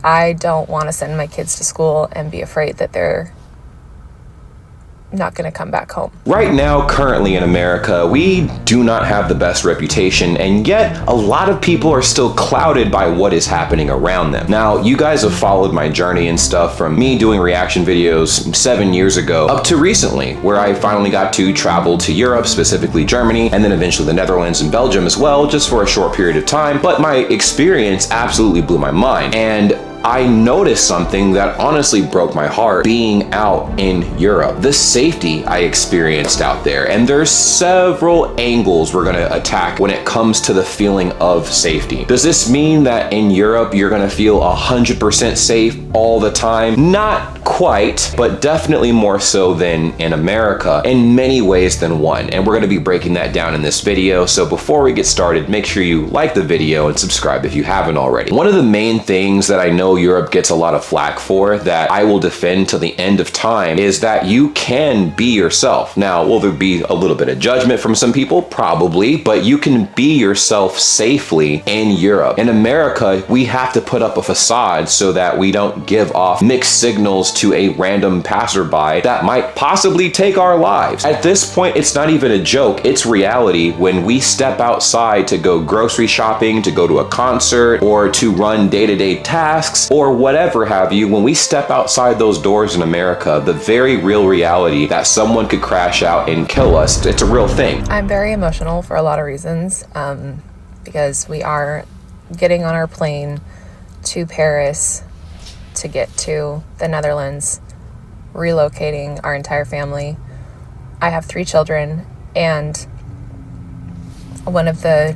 I don't want to send my kids to school and be afraid that they're not going to come back home. Right now, currently in America, we do not have the best reputation, and yet a lot of people are still clouded by what is happening around them. Now, you guys have followed my journey and stuff from me doing reaction videos 7 years ago up to recently, where I finally got to travel to Europe, specifically Germany, and then eventually the Netherlands and Belgium as well, just for a short period of time. But my experience absolutely blew my mind. And I noticed something that honestly broke my heart being out in Europe. The safety I experienced out there, and there's several angles we're gonna attack when it comes to the feeling of safety. Does this mean that in Europe you're gonna feel 100% safe all the time? Not quite, but definitely more so than in America, in many ways than one. And we're gonna be breaking that down in this video. So before we get started, make sure you like the video and subscribe if you haven't already. One of the main things that I know Europe gets a lot of flack for, that I will defend till the end of time, is that you can be yourself. Now, will there be a little bit of judgment from some people? Probably, but you can be yourself safely in Europe. In America, we have to put up a facade so that we don't give off mixed signals to a random passerby that might possibly take our lives. At this point, it's not even a joke, it's reality. When we step outside to go grocery shopping, to go to a concert, or to run day-to-day tasks, or whatever have you, when we step outside those doors in America, the very real reality that someone could crash out and kill us, it's a real thing. I'm very emotional for a lot of reasons, because we are getting on our plane to Paris to get to the Netherlands, relocating our entire family. I have 3 children, and one of the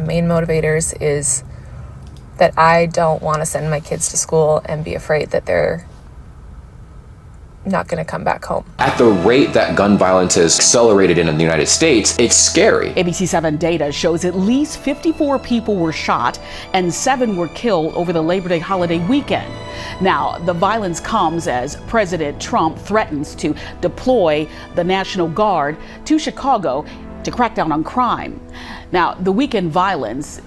main motivators is that I don't want to send my kids to school and be afraid that they're not going to come back home. At the rate that gun violence has accelerated in the United States, it's scary. ABC7 data shows at least 54 people were shot and 7 were killed over the Labor Day holiday weekend. Now, the violence comes as President Trump threatens to deploy the National Guard to Chicago to crack down on crime. Now, the weekend violence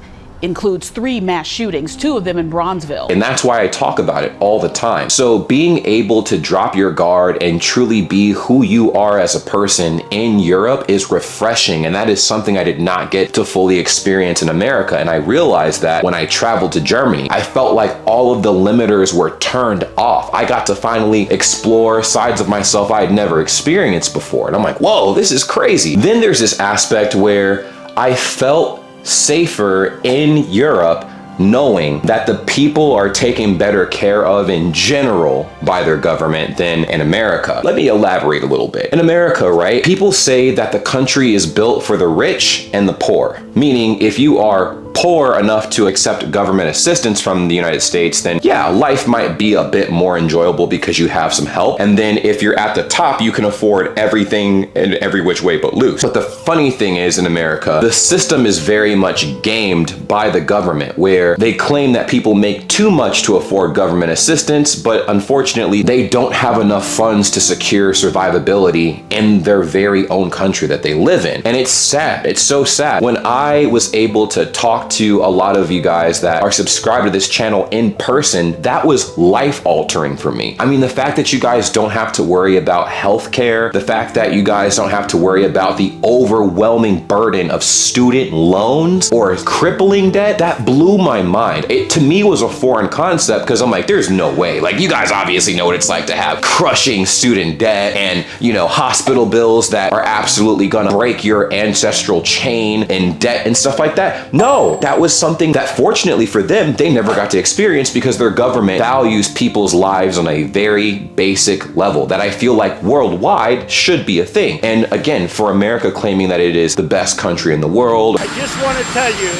includes 3 mass shootings, 2 of them in Bronzeville. And that's why I talk about it all the time. So being able to drop your guard and truly be who you are as a person in Europe is refreshing. And that is something I did not get to fully experience in America. And I realized that when I traveled to Germany, I felt like all of the limiters were turned off. I got to finally explore sides of myself I had never experienced before. And I'm like, whoa, this is crazy. Then there's this aspect where I felt safer in Europe, knowing that the people are taken better care of in general by their government than in America. Let me elaborate a little bit. In America, right, people say that the country is built for the rich and the poor, meaning if you are poor enough to accept government assistance from the United States, then yeah, life might be a bit more enjoyable because you have some help. And then if you're at the top, you can afford everything in every which way but loose. But the funny thing is, in America, the system is very much gamed by the government, where they claim that people make too much to afford government assistance, but unfortunately, they don't have enough funds to secure survivability in their very own country that they live in. And it's sad. It's so sad. When I was able to talk to a lot of you guys that are subscribed to this channel in person, that was life altering for me. I mean, the fact that you guys don't have to worry about healthcare, the fact that you guys don't have to worry about the overwhelming burden of student loans or crippling debt, that blew my mind. It to me was a foreign concept, because I'm like, there's no way. Like, you guys obviously know what it's like to have crushing student debt and, you know, hospital bills that are absolutely gonna break your ancestral chain and debt and stuff like that. No, that was something that fortunately for them, they never got to experience, because their government values people's lives on a very basic level that I feel like worldwide should be a thing. And again, for America claiming that it is the best country in the world, I just want to tell you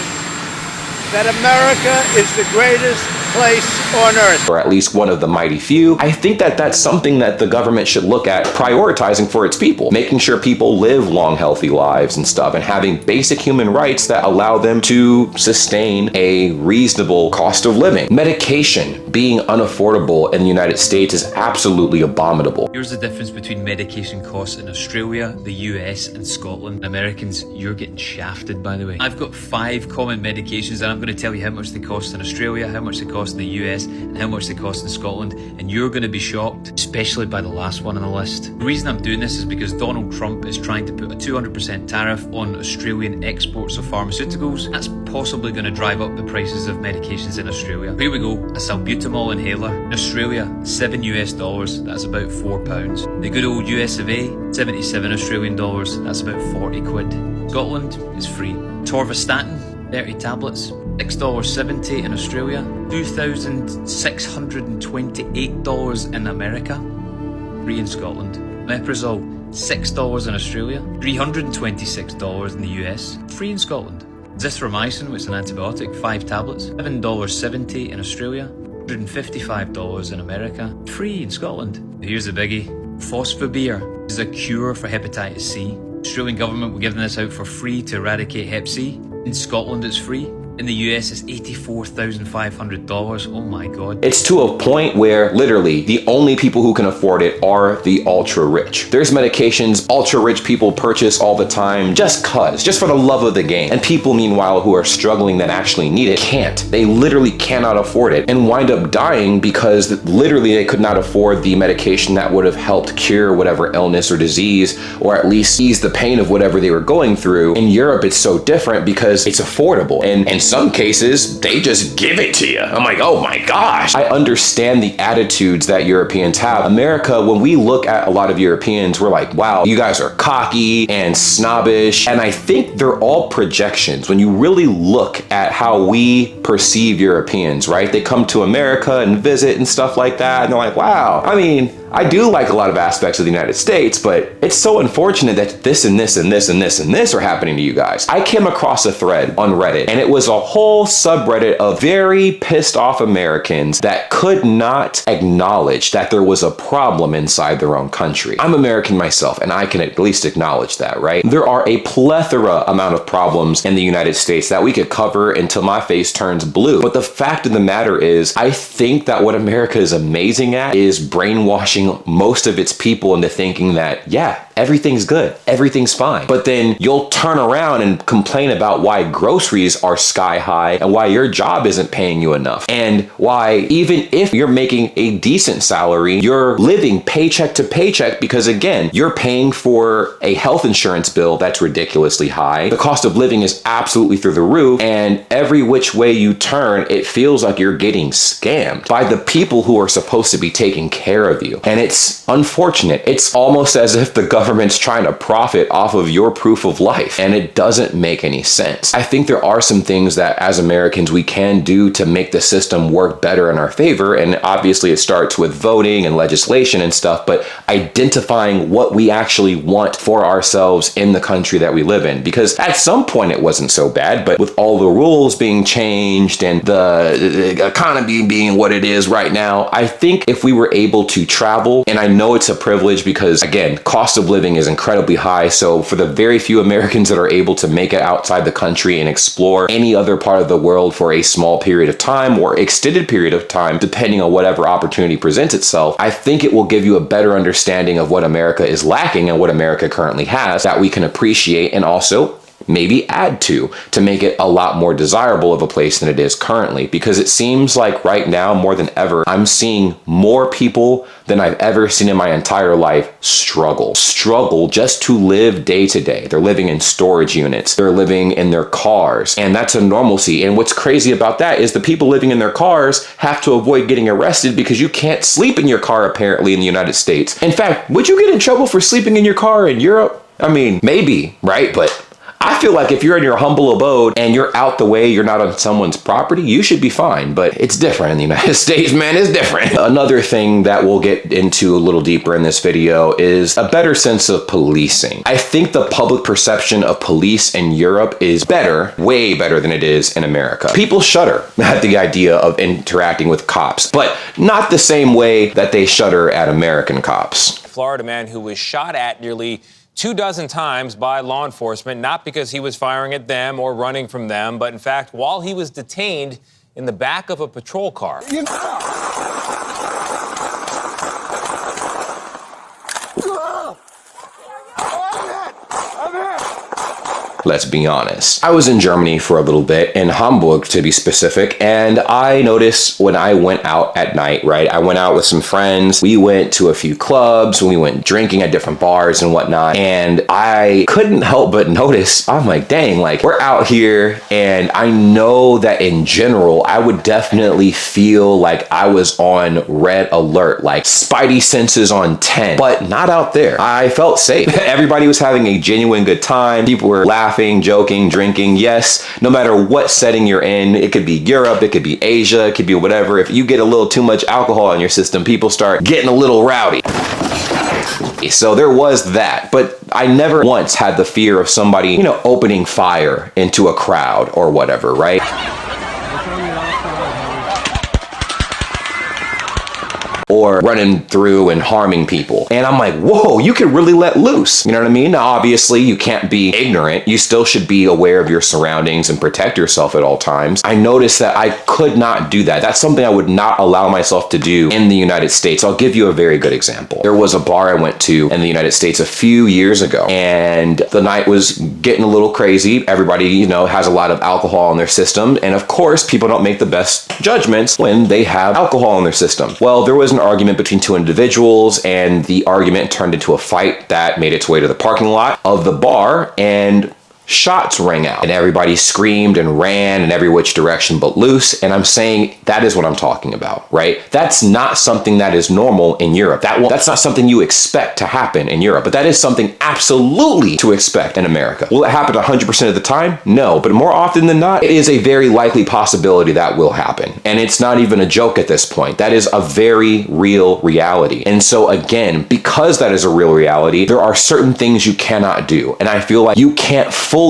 that America is the greatest place on earth, or at least one of the mighty few. I think that that's something that the government should look at prioritizing for its people, making sure people live long, healthy lives and stuff, and having basic human rights that allow them to sustain a reasonable cost of living. Medication being unaffordable in the United States is absolutely abominable. Here's the difference between medication costs in Australia, the US, and Scotland. Americans, you're getting shafted, by the way. I've got 5 common medications, and I'm going to tell you how much they cost in Australia, how much they cost cost in the US and how much they cost in Scotland, and you're going to be shocked, especially by the last one on the list. The reason I'm doing this is because Donald Trump is trying to put a 200% tariff on Australian exports of pharmaceuticals. That's possibly going to drive up the prices of medications in Australia. Here we go, a salbutamol inhaler. In Australia, $7 US, that's about £4. The good old US of A, 77 Australian dollars, that's about 40 quid. Scotland is free. Torvastatin, 30 tablets, $6.70 in Australia, $2,628 in America, free in Scotland. Leprosol, $6 in Australia, $326 in the US, free in Scotland. Zithromycin, which is an antibiotic, 5 tablets, $7.70 in Australia, $155 in America, free in Scotland. Here's the biggie, Phosphobir is a cure for hepatitis C. Australian government were giving this out for free to eradicate Hep C. In Scotland it's free. In the US, it's $84,500. Oh my God. It's to a point where literally the only people who can afford it are the ultra rich. There's medications ultra rich people purchase all the time just for the love of the game. And people meanwhile who are struggling that actually need it can't. They literally cannot afford it and wind up dying because literally they could not afford the medication that would have helped cure whatever illness or disease, or at least ease the pain of whatever they were going through. In Europe, it's so different because it's affordable. And in some cases, they just give it to you. I'm like, oh my gosh. I understand the attitudes that Europeans have. America, when we look at a lot of Europeans, we're like, wow, you guys are cocky and snobbish. And I think they're all projections. When you really look at how we perceive Europeans, right? They come to America and visit and stuff like that. And they're like, wow, I mean, I do like a lot of aspects of the United States, but it's so unfortunate that this and this and this and this and this are happening to you guys. I came across a thread on Reddit, and it was a whole subreddit of very pissed off Americans that could not acknowledge that there was a problem inside their own country. I'm American myself, and I can at least acknowledge that, right? There are a plethora amount of problems in the United States that we could cover until my face turns blue. But the fact of the matter is, I think that what America is amazing at is brainwashing most of its people into thinking that, yeah, everything's good, everything's fine. But then you'll turn around and complain about why groceries are sky high and why your job isn't paying you enough. And why even if you're making a decent salary, you're living paycheck to paycheck because again, you're paying for a health insurance bill that's ridiculously high. The cost of living is absolutely through the roof, and every which way you turn, it feels like you're getting scammed by the people who are supposed to be taking care of you. And it's unfortunate. It's almost as if the government's trying to profit off of your proof of life, and it doesn't make any sense. I think there are some things that as Americans we can do to make the system work better in our favor, and obviously it starts with voting and legislation and stuff, but identifying what we actually want for ourselves in the country that we live in. Because at some point it wasn't so bad, but with all the rules being changed and the economy being what it is right now, I think if we were able to travel, and I know it's a privilege because again, cost of living is incredibly high. So for the very few Americans that are able to make it outside the country and explore any other part of the world for a small period of time or extended period of time, depending on whatever opportunity presents itself, I think it will give you a better understanding of what America is lacking and what America currently has that we can appreciate and also maybe add to make it a lot more desirable of a place than it is currently. Because it seems like right now more than ever, I'm seeing more people than I've ever seen in my entire life struggle just to live day to day. They're living in storage units. They're living in their cars, and that's a normalcy. And what's crazy about that is the people living in their cars have to avoid getting arrested because you can't sleep in your car apparently in the United States. In fact, would you get in trouble for sleeping in your car in Europe? I mean, maybe, right? But I feel like if you're in your humble abode and you're out the way, you're not on someone's property, you should be fine. But it's different in the United States, man, it's different. Another thing that we'll get into a little deeper in this video is a better sense of policing. I think the public perception of police in Europe is better, way better than it is in America. People shudder at the idea of interacting with cops, but not the same way that they shudder at American cops. Florida man who was shot at nearly 24 times by law enforcement, not because he was firing at them or running from them, but in fact, while he was detained in the back of a patrol car. Let's be honest. I was in Germany for a little bit, in Hamburg to be specific, and I noticed when I went out at night, right? I went out with some friends. We went to a few clubs, we went drinking at different bars and whatnot, and I couldn't help but notice, I'm like, dang, like we're out here, and I know that in general, I would definitely feel like I was on red alert, like spidey senses on 10, but not out there. I felt safe. Everybody was having a genuine good time. People were laughing, joking, drinking. Yes, no matter what setting you're in, it could be Europe, it could be Asia, it could be whatever. If you get a little too much alcohol in your system, people start getting a little rowdy. So there was that, but I never once had the fear of somebody, you know, opening fire into a crowd or whatever, right? Or running through and harming people. And I'm like, whoa, you can really let loose. You know what I mean? Now, obviously, you can't be ignorant. You still should be aware of your surroundings and protect yourself at all times. I noticed that I could not do that. That's something I would not allow myself to do in the United States. I'll give you a very good example. There was a bar I went to in the United States a few years ago, and the night was getting a little crazy. Everybody, you know, has a lot of alcohol in their system. And of course, people don't make the best judgments when they have alcohol in their system. Well, there was an argument between two individuals, and the argument turned into a fight that made its way to the parking lot of the bar, and shots rang out and everybody screamed and ran in every which direction but loose. And I'm saying that is what I'm talking about, right? That's not something that is normal in Europe. That's not something you expect to happen in Europe, but that is something absolutely to expect in America. Will it happen 100% of the time? No, but more often than not, it is a very likely possibility that will happen. And it's not even a joke at this point. That is a very real reality. And so again, because that is a real reality, there are certain things you cannot do. And I feel like you can't fully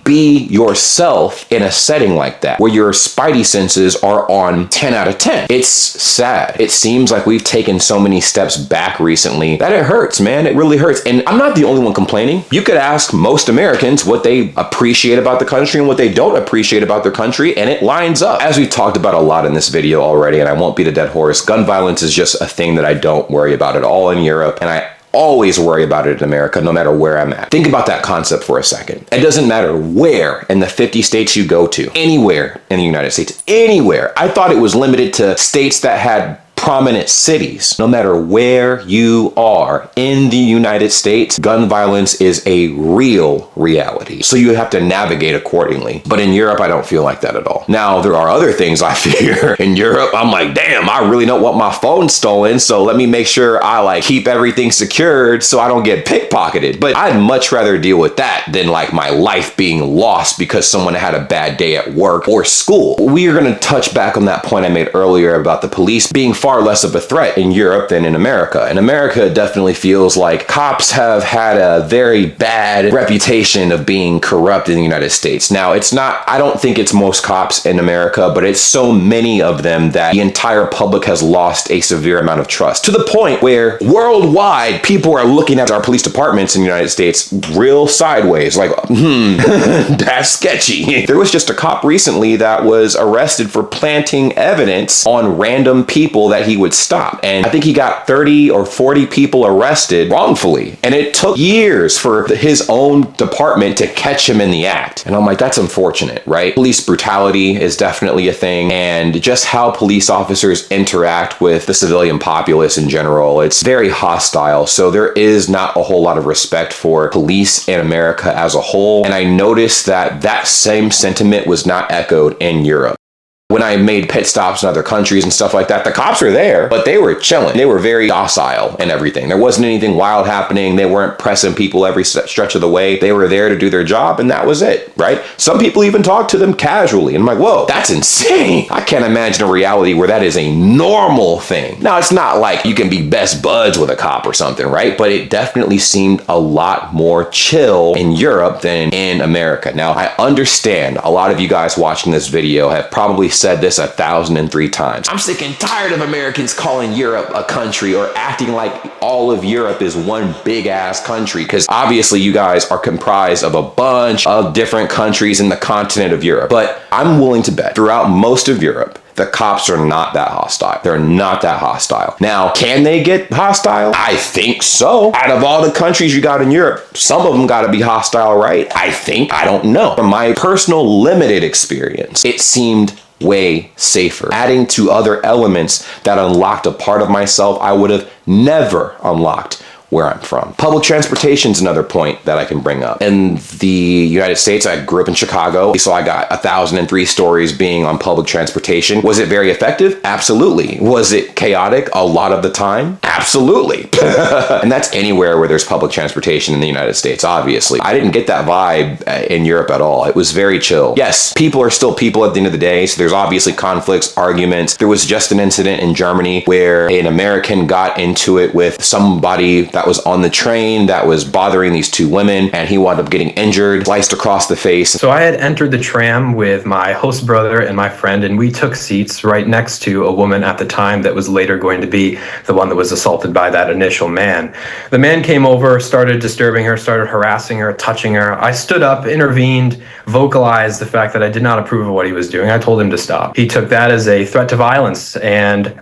be yourself in a setting like that, where your spidey senses are on 10 out of 10. It's sad. It seems like we've taken so many steps back recently that it hurts, man. It really hurts. And I'm not the only one complaining. You could ask most Americans what they appreciate about the country and what they don't appreciate about their country, and it lines up. As we've talked about a lot in this video already, and I won't beat a dead horse, gun violence is just a thing that I don't worry about at all in Europe, and I always worry about it in America, no matter where I'm at. Think about that concept for a second. It doesn't matter where in the 50 states you go to, anywhere in the United States, anywhere. I thought it was limited to states that had prominent cities. No matter where you are in the United States, gun violence is a real reality. So you have to navigate accordingly. But in Europe, I don't feel like that at all. Now, there are other things I fear in Europe. I'm like, damn, I really don't want my phone stolen. So let me make sure I like keep everything secured so I don't get pickpocketed. But I'd much rather deal with that than like my life being lost because someone had a bad day at work or school. We are going to touch back on that point I made earlier about the police being far less of a threat in Europe than in America. In America, it definitely feels like cops have had a very bad reputation of being corrupt in the United States. Now, it's not, I don't think it's most cops in America, but it's so many of them that the entire public has lost a severe amount of trust, to the point where worldwide people are looking at our police departments in the United States real sideways, like, that's sketchy. There was just a cop recently that was arrested for planting evidence on random people that he would stop. And I think he got 30 or 40 people arrested wrongfully. And it took years for his own department to catch him in the act. And I'm like, that's unfortunate, right? Police brutality is definitely a thing. And just how police officers interact with the civilian populace in general, it's very hostile. So there is not a whole lot of respect for police in America as a whole. And I noticed that that same sentiment was not echoed in Europe. When I made pit stops in other countries and stuff like that, the cops were there, but they were chilling. They were very docile and everything. There wasn't anything wild happening. They weren't pressing people every stretch of the way. They were there to do their job, and that was it, right? Some people even talked to them casually. And I'm like, whoa, that's insane. I can't imagine a reality where that is a normal thing. Now, it's not like you can be best buds with a cop or something, right? But it definitely seemed a lot more chill in Europe than in America. Now, I understand a lot of you guys watching this video have probably said this 1,003 times. I'm sick and tired of Americans calling Europe a country or acting like all of Europe is one big ass country, because obviously you guys are comprised of a bunch of different countries in the continent of Europe. But I'm willing to bet throughout most of Europe, The cops are not that hostile. They're not that hostile. Now, can they get hostile? I think so. Out of all the countries you got in Europe, some of them got to be hostile, right? I think. I don't know. From my personal limited experience, it seemed way safer. Adding to other elements that unlocked a part of myself I would have never unlocked where I'm from. Public transportation is another point that I can bring up. In the United States, I grew up in Chicago, so I got 1,003 stories being on public transportation. Was it very effective? Absolutely. Was it chaotic a lot of the time? Absolutely. And that's anywhere where there's public transportation in the United States, obviously. I didn't get that vibe in Europe at all. It was very chill. Yes, people are still people at the end of the day, so there's obviously conflicts, arguments. There was just an incident in Germany where an American got into it with somebody that was on the train that was bothering these two women, and he wound up getting injured, sliced across the face. So I had entered the tram with my host brother and my friend, and we took seats right next to a woman at the time that was later going to be the one that was assaulted by that initial man. The man came over, started disturbing her, started harassing her, touching her. I stood up, intervened, vocalized the fact that I did not approve of what he was doing. I told him to stop. He took that as a threat to violence and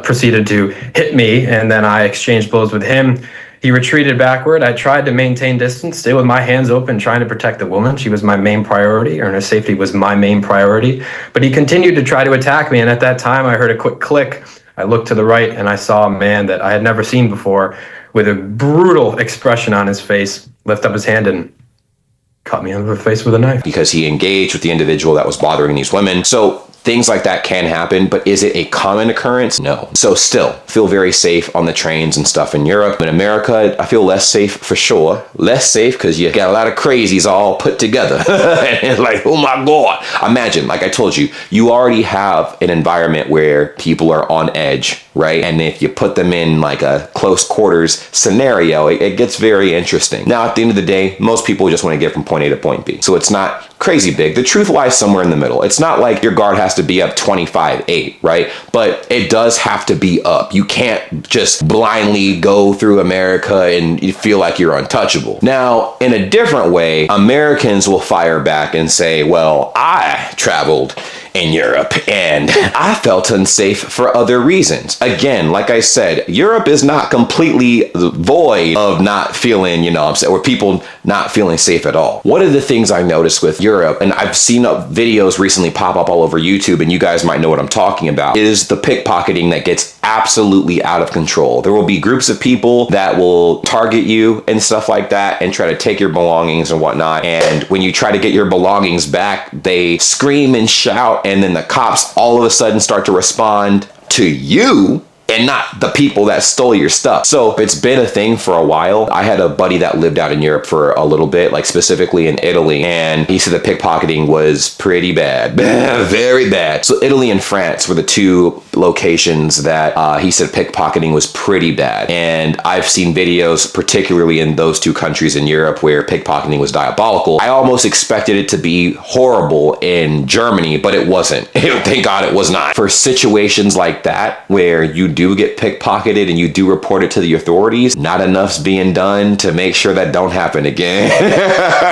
proceeded to hit me, and then I exchanged blows with him. He retreated backward. I tried to maintain distance, stay with my hands open, trying to protect the woman. She was my main priority, or her safety was my main priority. But he continued to try to attack me, and at that time, I heard a quick click. I looked to the right, and I saw a man that I had never seen before with a brutal expression on his face lift up his hand and cut me in the face with a knife. Because he engaged with the individual that was bothering these women. So things like that can happen, but is it a common occurrence? No. So still, feel very safe on the trains and stuff in Europe. In America, I feel less safe for sure. Less safe because you got a lot of crazies all put together. And it's like, oh my God. Imagine, like I told you, you already have an environment where people are on edge, right? And if you put them in like a close quarters scenario, it gets very interesting. Now, at the end of the day, most people just want to get from point A to point B. So it's not crazy big. The truth lies somewhere in the middle. It's not like your guard has to be up 25-8, right? But it does have to be up. You can't just blindly go through America and you feel like you're untouchable. Now, in a different way, Americans will fire back and say, well, I traveled in Europe and I felt unsafe for other reasons. Again, like I said, Europe is not completely void of not feeling, or people not feeling safe at all. One of the things I noticed with Europe, and I've seen videos recently pop up all over YouTube, and you guys might know what I'm talking about, is the pickpocketing that gets absolutely out of control. There will be groups of people that will target you and stuff like that and try to take your belongings and whatnot. And when you try to get your belongings back, they scream and shout, and then the cops all of a sudden start to respond to you and not the people that stole your stuff. So it's been a thing for a while. I had a buddy that lived out in Europe for a little bit, like specifically in Italy, and he said the pickpocketing was pretty bad. Very bad. So Italy and France were the two locations that he said pickpocketing was pretty bad. And I've seen videos, particularly in those two countries in Europe, where pickpocketing was diabolical. I almost expected it to be horrible in Germany, but it wasn't. Thank God it was not. For situations like that, where you do get pickpocketed and you do report it to the authorities, not enough's being done to make sure that don't happen again.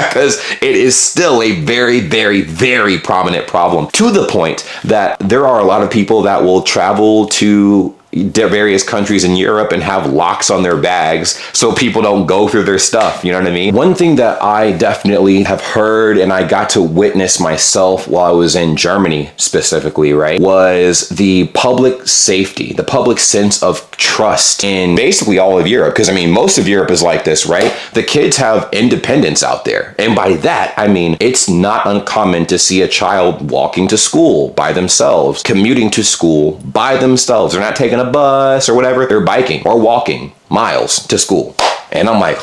Because it is still a very, very, very prominent problem, to the point that there are a lot of people that will travel to various countries in Europe and have locks on their bags so people don't go through their stuff. You know what I mean? One thing that I definitely have heard and I got to witness myself while I was in Germany specifically, right, was the public safety, the public sense of trust in basically all of Europe. Because I mean, most of Europe is like this, right? The kids have independence out there. And by that, I mean, it's not uncommon to see a child walking to school by themselves, commuting to school by themselves. They're not taking a bus or whatever, they're biking or walking miles to school. And I'm like,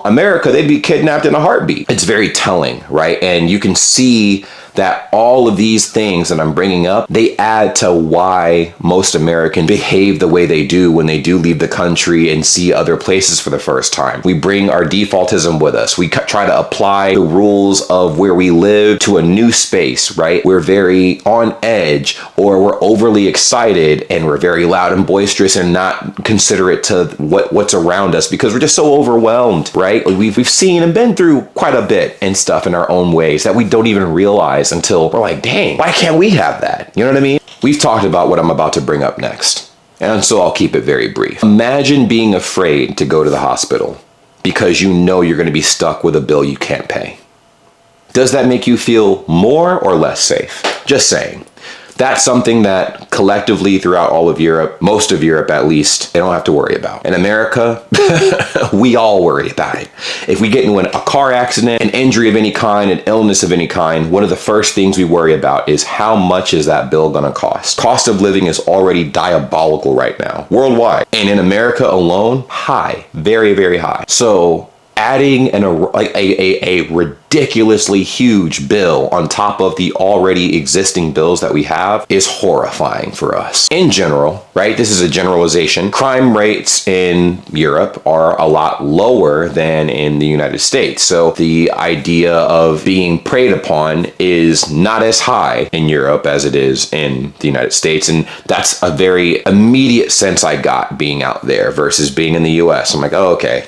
America, they'd be kidnapped in a heartbeat. It's very telling, right? And you can see that all of these things that I'm bringing up, they add to why most Americans behave the way they do when they do leave the country and see other places for the first time. We bring our defaultism with us. We try to apply the rules of where we live to a new space, right? We're very on edge, or we're overly excited and we're very loud and boisterous and not considerate to what's around us because we're just so overwhelmed, right? We've seen and been through quite a bit and stuff in our own ways that we don't even realize until we're like, dang, why can't we have that? You know what I mean? We've talked about what I'm about to bring up next, and so I'll keep it very brief. Imagine being afraid to go to the hospital because you know you're going to be stuck with a bill you can't pay. Does that make you feel more or less safe? Just saying. That's something that collectively throughout all of Europe, most of Europe at least, they don't have to worry about. In America, we all worry about it. If we get into a car accident, an injury of any kind, an illness of any kind, one of the first things we worry about is how much is that bill gonna cost? Cost of living is already diabolical right now, worldwide. And in America alone, high, very, very high. So adding a ridiculously huge bill on top of the already existing bills that we have is horrifying for us. In general, right, this is a generalization, crime rates in Europe are a lot lower than in the United States. So the idea of being preyed upon is not as high in Europe as it is in the United States. And that's a very immediate sense I got being out there versus being in the US. I'm like, oh, okay.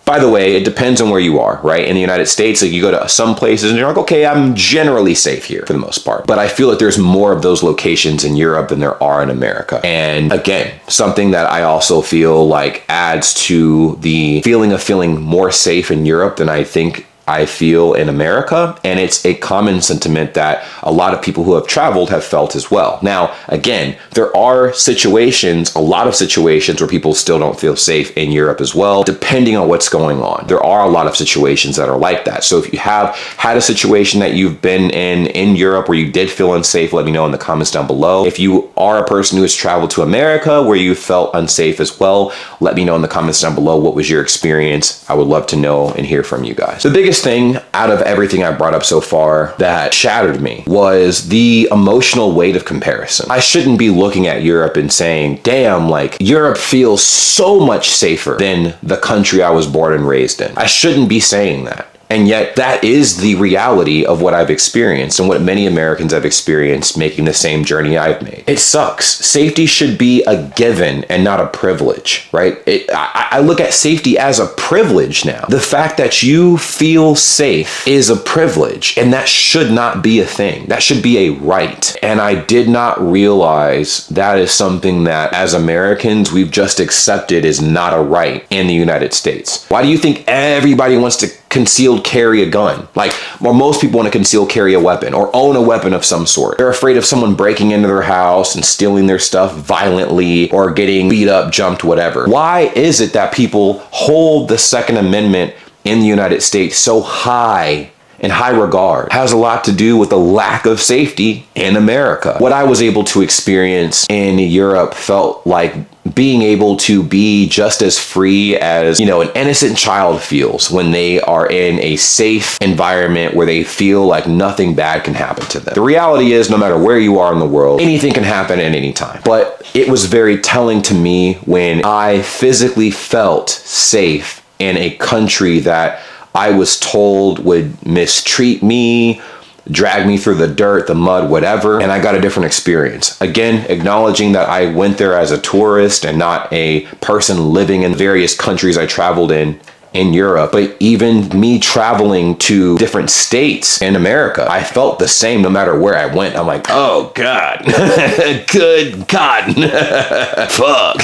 By the way, it depends on where you are, right? In the United States, like you go to some places and you're like, okay, I'm generally safe here for the most part. But I feel like there's more of those locations in Europe than there are in America. And again, something that I also feel like adds to the feeling of feeling more safe in Europe than I think I feel in America, and it's a common sentiment that a lot of people who have traveled have felt as well. Now, again, there are situations, a lot of situations where people still don't feel safe in Europe as well, depending on what's going on. There are a lot of situations that are like that. So if you have had a situation that you've been in Europe where you did feel unsafe, let me know in the comments down below. If you are a person who has traveled to America where you felt unsafe as well, let me know in the comments down below what was your experience. I would love to know and hear from you guys. The biggest thing out of everything I brought up so far that shattered me was the emotional weight of comparison. I shouldn't be looking at Europe and saying, damn, like Europe feels so much safer than the country I was born and raised in. I shouldn't be saying that. And yet that is the reality of what I've experienced and what many Americans have experienced making the same journey I've made. It sucks. Safety should be a given and not a privilege, right? I look at safety as a privilege now. The fact that you feel safe is a privilege, and that should not be a thing. That should be a right. And I did not realize that is something that as Americans, we've just accepted is not a right in the United States. Why do you think everybody wants to concealed carry a gun? Like, or most people want to conceal carry a weapon or own a weapon of some sort. They're afraid of someone breaking into their house and stealing their stuff violently or getting beat up, jumped, whatever. Why is it that people hold the Second Amendment in the United States so high in high regard? It has a lot to do with the lack of safety in America. What I was able to experience in Europe felt like being able to be just as free as, you know, an innocent child feels when they are in a safe environment where they feel like nothing bad can happen to them. The reality is, no matter where you are in the world, anything can happen at any time. But it was very telling to me when I physically felt safe in a country that I was told would mistreat me, drag me through the dirt, the mud, whatever, and I got a different experience. Again, acknowledging that I went there as a tourist and not a person living in various countries I traveled in Europe, but even me traveling to different states in America, I felt the same no matter where I went. I'm like, oh God, good God, fuck.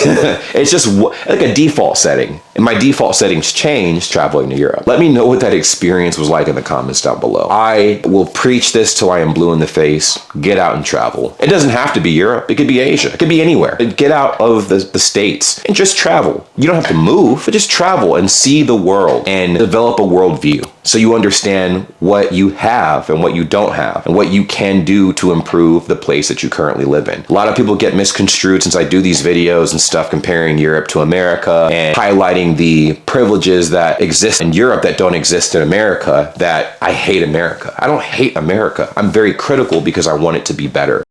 It's just like a default setting. And my default settings changed traveling to Europe. Let me know what that experience was like in the comments down below. I will preach this till I am blue in the face. Get out and travel. It doesn't have to be Europe. It could be Asia. It could be anywhere. Get out of the States and just travel. You don't have to move, but just travel and see the world and develop a worldview so you understand what you have and what you don't have and what you can do to improve the place that you currently live in. A lot of people get misconstrued since I do these videos and stuff comparing Europe to America and highlighting the privileges that exist in Europe that don't exist in America, that I hate America. I don't hate America. I'm very critical because I want it to be better.